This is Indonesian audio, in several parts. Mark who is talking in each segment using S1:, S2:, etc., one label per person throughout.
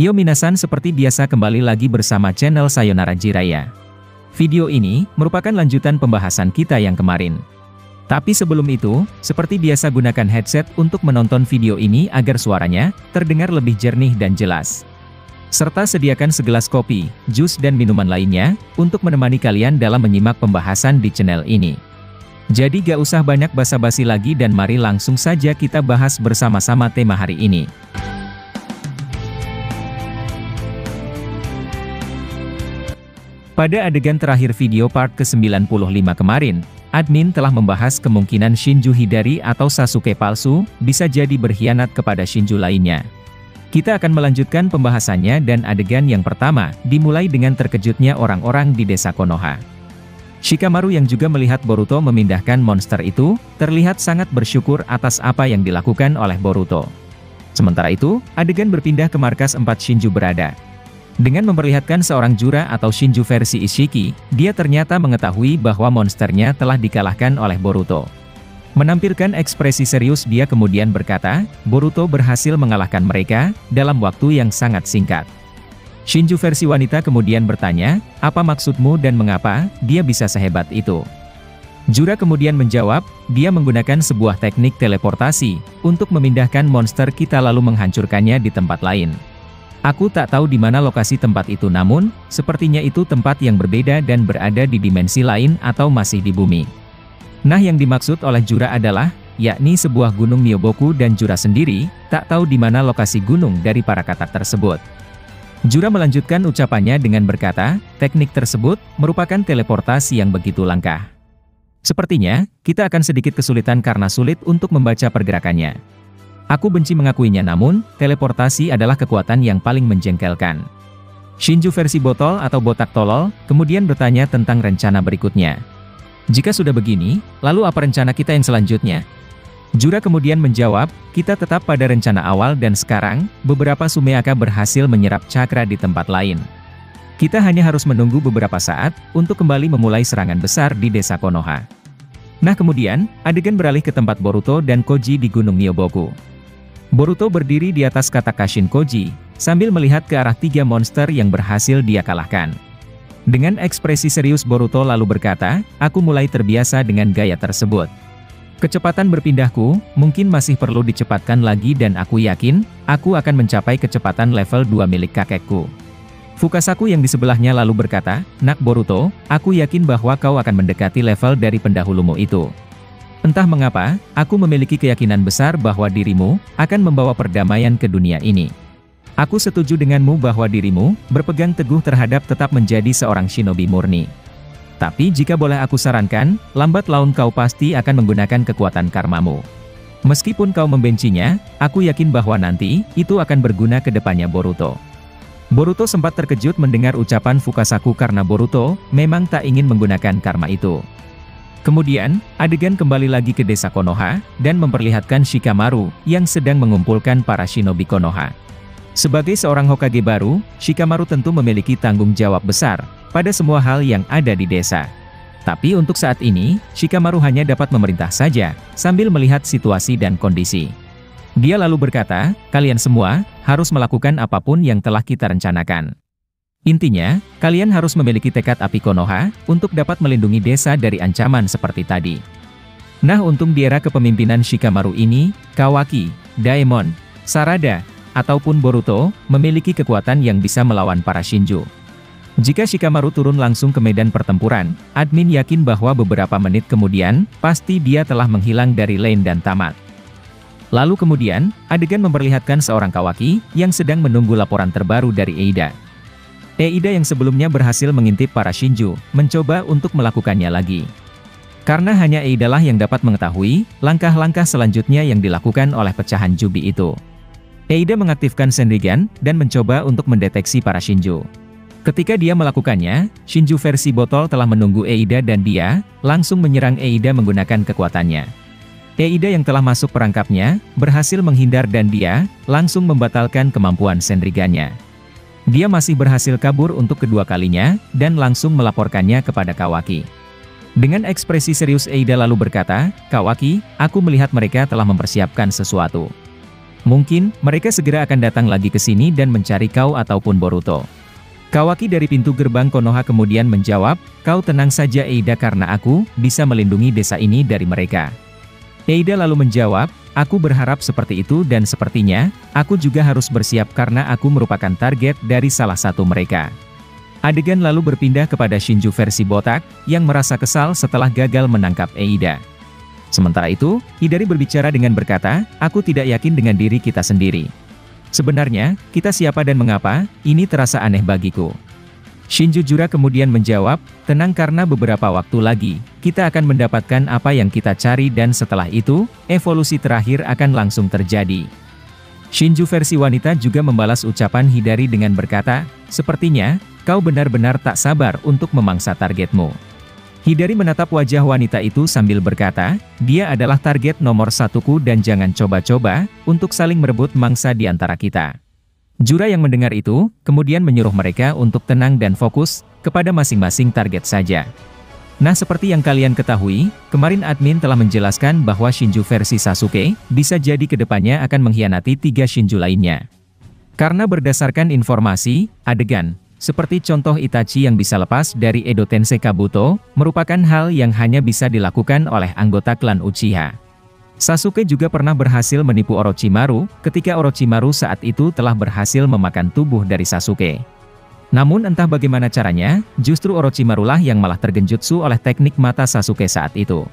S1: Yo minasan, seperti biasa kembali lagi bersama channel Sayonara Jiraiya. Video ini merupakan lanjutan pembahasan kita yang kemarin. Tapi sebelum itu, seperti biasa gunakan headset untuk menonton video ini agar suaranya terdengar lebih jernih dan jelas. Serta sediakan segelas kopi, jus dan minuman lainnya untuk menemani kalian dalam menyimak pembahasan di channel ini. Jadi gak usah banyak basa-basi lagi dan mari langsung saja kita bahas bersama-sama tema hari ini. Pada adegan terakhir video part ke-95 kemarin, admin telah membahas kemungkinan Shinju Hidari atau Sasuke palsu bisa jadi berkhianat kepada Shinju lainnya. Kita akan melanjutkan pembahasannya dan adegan yang pertama dimulai dengan terkejutnya orang-orang di desa Konoha. Shikamaru yang juga melihat Boruto memindahkan monster itu, terlihat sangat bersyukur atas apa yang dilakukan oleh Boruto. Sementara itu, adegan berpindah ke markas 4 Shinju berada. Dengan memperlihatkan seorang jura atau Shinju versi Ishiki, dia ternyata mengetahui bahwa monsternya telah dikalahkan oleh Boruto. Menampilkan ekspresi serius, dia kemudian berkata, Boruto berhasil mengalahkan mereka dalam waktu yang sangat singkat. Shinju versi wanita kemudian bertanya, apa maksudmu dan mengapa dia bisa sehebat itu? Jura kemudian menjawab, dia menggunakan sebuah teknik teleportasi untuk memindahkan monster kita lalu menghancurkannya di tempat lain. Aku tak tahu di mana lokasi tempat itu, namun sepertinya itu tempat yang berbeda dan berada di dimensi lain atau masih di bumi. Nah, yang dimaksud oleh Jura adalah, yakni sebuah gunung Myoboku, dan Jura sendiri tak tahu di mana lokasi gunung dari para katak tersebut. Jura melanjutkan ucapannya dengan berkata, teknik tersebut merupakan teleportasi yang begitu langka. Sepertinya, kita akan sedikit kesulitan karena sulit untuk membaca pergerakannya. Aku benci mengakuinya, namun, teleportasi adalah kekuatan yang paling menjengkelkan. Shinju versi botol atau botak tolol, kemudian bertanya tentang rencana berikutnya. Jika sudah begini, lalu apa rencana kita yang selanjutnya? Jura kemudian menjawab, kita tetap pada rencana awal dan sekarang, beberapa Sumeaka berhasil menyerap cakra di tempat lain. Kita hanya harus menunggu beberapa saat, untuk kembali memulai serangan besar di desa Konoha. Nah, kemudian, adegan beralih ke tempat Boruto dan Koji di Gunung Myoboku. Boruto berdiri di atas katak Kashin Koji, sambil melihat ke arah 3 monster yang berhasil dia kalahkan. Dengan ekspresi serius Boruto lalu berkata, aku mulai terbiasa dengan gaya tersebut. Kecepatan berpindahku, mungkin masih perlu dicepatkan lagi dan aku yakin, aku akan mencapai kecepatan level 2 milik kakekku. Fukasaku yang di sebelahnya lalu berkata, nak Boruto, aku yakin bahwa kau akan mendekati level dari pendahulumu itu. Entah mengapa, aku memiliki keyakinan besar bahwa dirimu akan membawa perdamaian ke dunia ini. Aku setuju denganmu bahwa dirimu berpegang teguh terhadap tetap menjadi seorang shinobi murni. Tapi jika boleh aku sarankan, lambat laun kau pasti akan menggunakan kekuatan karmamu. Meskipun kau membencinya, aku yakin bahwa nanti itu akan berguna ke depannya Boruto. Boruto sempat terkejut mendengar ucapan Fukasaku karena Boruto memang tak ingin menggunakan karma itu. Kemudian, adegan kembali lagi ke desa Konoha, dan memperlihatkan Shikamaru, yang sedang mengumpulkan para shinobi Konoha. Sebagai seorang Hokage baru, Shikamaru tentu memiliki tanggung jawab besar, pada semua hal yang ada di desa. Tapi untuk saat ini, Shikamaru hanya dapat memerintah saja, sambil melihat situasi dan kondisi. Dia lalu berkata, kalian semua, harus melakukan apapun yang telah kita rencanakan. Intinya, kalian harus memiliki tekad api Konoha, untuk dapat melindungi desa dari ancaman seperti tadi. Nah, untung di era kepemimpinan Shikamaru ini, Kawaki, Daemon, Sarada, ataupun Boruto, memiliki kekuatan yang bisa melawan para Shinju. Jika Shikamaru turun langsung ke medan pertempuran, admin yakin bahwa beberapa menit kemudian, pasti dia telah menghilang dari lane dan tamat. Lalu kemudian, adegan memperlihatkan seorang Kawaki, yang sedang menunggu laporan terbaru dari Eida. Eida yang sebelumnya berhasil mengintip para Shinju, mencoba untuk melakukannya lagi. Karena hanya Eida lah yang dapat mengetahui, langkah-langkah selanjutnya yang dilakukan oleh pecahan Jubi itu. Eida mengaktifkan Senrigan, dan mencoba untuk mendeteksi para Shinju. Ketika dia melakukannya, Shinju versi botol telah menunggu Eida dan dia, langsung menyerang Eida menggunakan kekuatannya. Eida yang telah masuk perangkapnya, berhasil menghindar dan dia, langsung membatalkan kemampuan Senrigannya. Dia masih berhasil kabur untuk kedua kalinya, dan langsung melaporkannya kepada Kawaki. Dengan ekspresi serius Eida lalu berkata, Kawaki, aku melihat mereka telah mempersiapkan sesuatu. Mungkin, mereka segera akan datang lagi ke sini dan mencari kau ataupun Boruto. Kawaki dari pintu gerbang Konoha kemudian menjawab, kau tenang saja Eida karena aku bisa melindungi desa ini dari mereka. Eida lalu menjawab, aku berharap seperti itu dan sepertinya, aku juga harus bersiap karena aku merupakan target dari salah satu mereka. Adegan lalu berpindah kepada Shinju versi botak, yang merasa kesal setelah gagal menangkap Eida. Sementara itu, Hidari berbicara dengan berkata, aku tidak yakin dengan diri kita sendiri. Sebenarnya, kita siapa dan mengapa, ini terasa aneh bagiku. Shinju Jura kemudian menjawab, tenang karena beberapa waktu lagi, kita akan mendapatkan apa yang kita cari dan setelah itu, evolusi terakhir akan langsung terjadi. Shinju versi wanita juga membalas ucapan Hidari dengan berkata, sepertinya, kau benar-benar tak sabar untuk memangsa targetmu. Hidari menatap wajah wanita itu sambil berkata, dia adalah target nomor satuku dan jangan coba-coba untuk saling merebut mangsa di antara kita. Jura yang mendengar itu, kemudian menyuruh mereka untuk tenang dan fokus kepada masing-masing target saja. Nah seperti yang kalian ketahui, kemarin admin telah menjelaskan bahwa Shinju versi Sasuke bisa jadi kedepannya akan mengkhianati 3 Shinju lainnya. Karena berdasarkan informasi, adegan seperti contoh Itachi yang bisa lepas dari Edo Tensei Kabuto, merupakan hal yang hanya bisa dilakukan oleh anggota klan Uchiha. Sasuke juga pernah berhasil menipu Orochimaru, ketika Orochimaru saat itu telah berhasil memakan tubuh dari Sasuke. Namun entah bagaimana caranya, justru Orochimaru lah yang malah tergenjutsu oleh teknik mata Sasuke saat itu.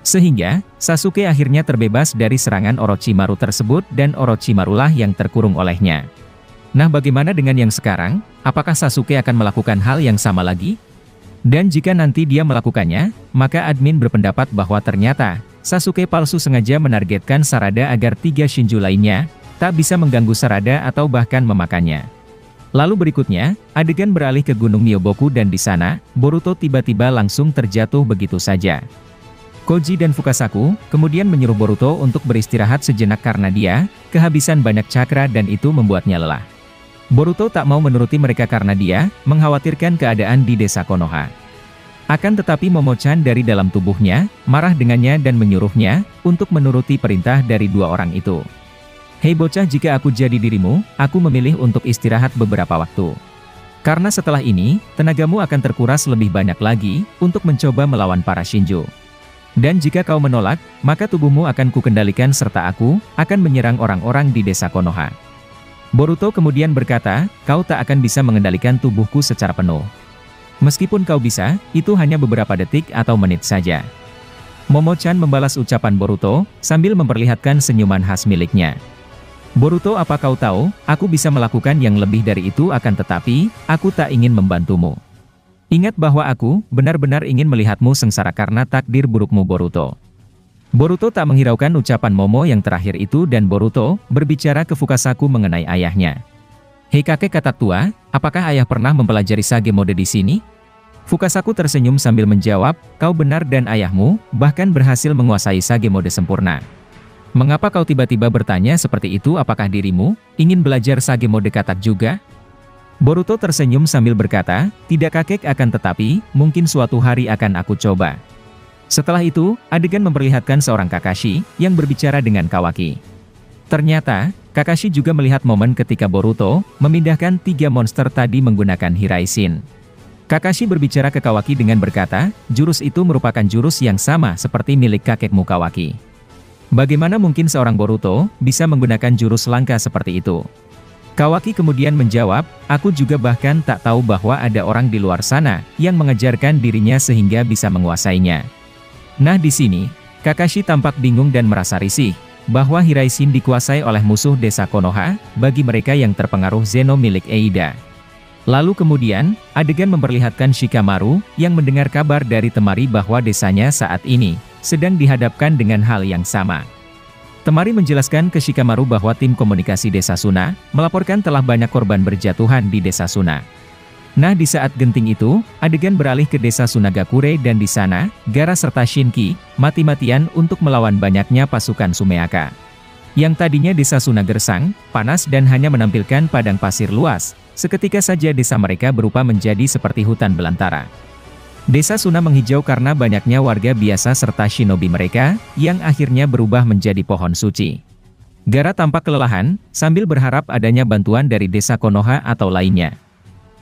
S1: Sehingga, Sasuke akhirnya terbebas dari serangan Orochimaru tersebut dan Orochimaru lah yang terkurung olehnya. Nah bagaimana dengan yang sekarang? Apakah Sasuke akan melakukan hal yang sama lagi? Dan jika nanti dia melakukannya, maka admin berpendapat bahwa ternyata, Sasuke palsu sengaja menargetkan Sarada agar 3 Shinju lainnya, tak bisa mengganggu Sarada atau bahkan memakannya. Lalu berikutnya, adegan beralih ke Gunung Myoboku dan di sana, Boruto tiba-tiba langsung terjatuh begitu saja. Koji dan Fukasaku kemudian menyuruh Boruto untuk beristirahat sejenak karena dia kehabisan banyak cakra dan itu membuatnya lelah. Boruto tak mau menuruti mereka karena dia mengkhawatirkan keadaan di desa Konoha. Akan tetapi Momochan dari dalam tubuhnya marah dengannya dan menyuruhnya untuk menuruti perintah dari 2 orang itu. Hei bocah, jika aku jadi dirimu, aku memilih untuk istirahat beberapa waktu. Karena setelah ini, tenagamu akan terkuras lebih banyak lagi untuk mencoba melawan para Shinju. Dan jika kau menolak, maka tubuhmu akan kukendalikan serta aku akan menyerang orang-orang di desa Konoha. Boruto kemudian berkata, kau tak akan bisa mengendalikan tubuhku secara penuh. Meskipun kau bisa, itu hanya beberapa detik atau menit saja. Momochan membalas ucapan Boruto, sambil memperlihatkan senyuman khas miliknya. Boruto, apa kau tahu, aku bisa melakukan yang lebih dari itu akan tetapi, aku tak ingin membantumu. Ingat bahwa aku benar-benar ingin melihatmu sengsara karena takdir burukmu Boruto. Boruto tak menghiraukan ucapan Momo yang terakhir itu dan Boruto berbicara ke Fukasaku mengenai ayahnya. Hei kakek katak tua, apakah ayah pernah mempelajari sage mode di sini? Fukasaku tersenyum sambil menjawab, kau benar dan ayahmu bahkan berhasil menguasai sage mode sempurna. Mengapa kau tiba-tiba bertanya seperti itu? Apakah dirimu ingin belajar sage mode katak juga? Boruto tersenyum sambil berkata, tidak kakek, akan tetapi mungkin suatu hari akan aku coba. Setelah itu, adegan memperlihatkan seorang Kakashi yang berbicara dengan Kawaki. Ternyata, Kakashi juga melihat momen ketika Boruto memindahkan 3 monster tadi menggunakan Hiraishin. Kakashi berbicara ke Kawaki dengan berkata, jurus itu merupakan jurus yang sama seperti milik kakekmu Kawaki. Bagaimana mungkin seorang Boruto bisa menggunakan jurus langka seperti itu? Kawaki kemudian menjawab, aku juga bahkan tak tahu bahwa ada orang di luar sana yang mengejarkan dirinya sehingga bisa menguasainya. Nah di sini, Kakashi tampak bingung dan merasa risih, bahwa Hiraishin dikuasai oleh musuh desa Konoha, bagi mereka yang terpengaruh Zeno milik Eida. Lalu kemudian, adegan memperlihatkan Shikamaru, yang mendengar kabar dari Temari bahwa desanya saat ini, sedang dihadapkan dengan hal yang sama. Temari menjelaskan ke Shikamaru bahwa tim komunikasi desa Suna, melaporkan telah banyak korban berjatuhan di desa Suna. Nah di saat genting itu, adegan beralih ke desa Sunagakure dan di sana, Gaara serta Shinki, mati-matian untuk melawan banyaknya pasukan Sumeaka. Yang tadinya desa Suna gersang, panas dan hanya menampilkan padang pasir luas, seketika saja desa mereka berubah menjadi seperti hutan belantara. Desa Suna menghijau karena banyaknya warga biasa serta shinobi mereka, yang akhirnya berubah menjadi pohon suci. Gaara tampak kelelahan, sambil berharap adanya bantuan dari desa Konoha atau lainnya.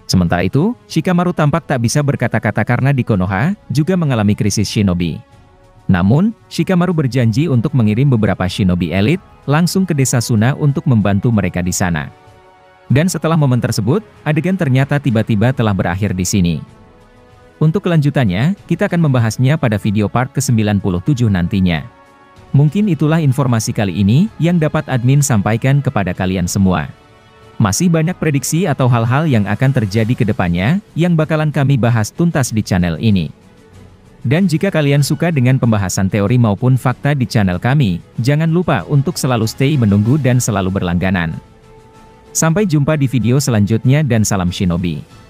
S1: Sementara itu, Shikamaru tampak tak bisa berkata-kata karena di Konoha juga mengalami krisis shinobi. Namun, Shikamaru berjanji untuk mengirim beberapa shinobi elit langsung ke desa Suna untuk membantu mereka di sana. Dan setelah momen tersebut, adegan ternyata tiba-tiba telah berakhir di sini. Untuk kelanjutannya, kita akan membahasnya pada video part ke-97 nantinya. Mungkin itulah informasi kali ini yang dapat admin sampaikan kepada kalian semua. Masih banyak prediksi atau hal-hal yang akan terjadi ke depannya yang bakalan kami bahas tuntas di channel ini. Dan jika kalian suka dengan pembahasan teori maupun fakta di channel kami, jangan lupa untuk selalu stay menunggu dan selalu berlangganan. Sampai jumpa di video selanjutnya dan salam shinobi.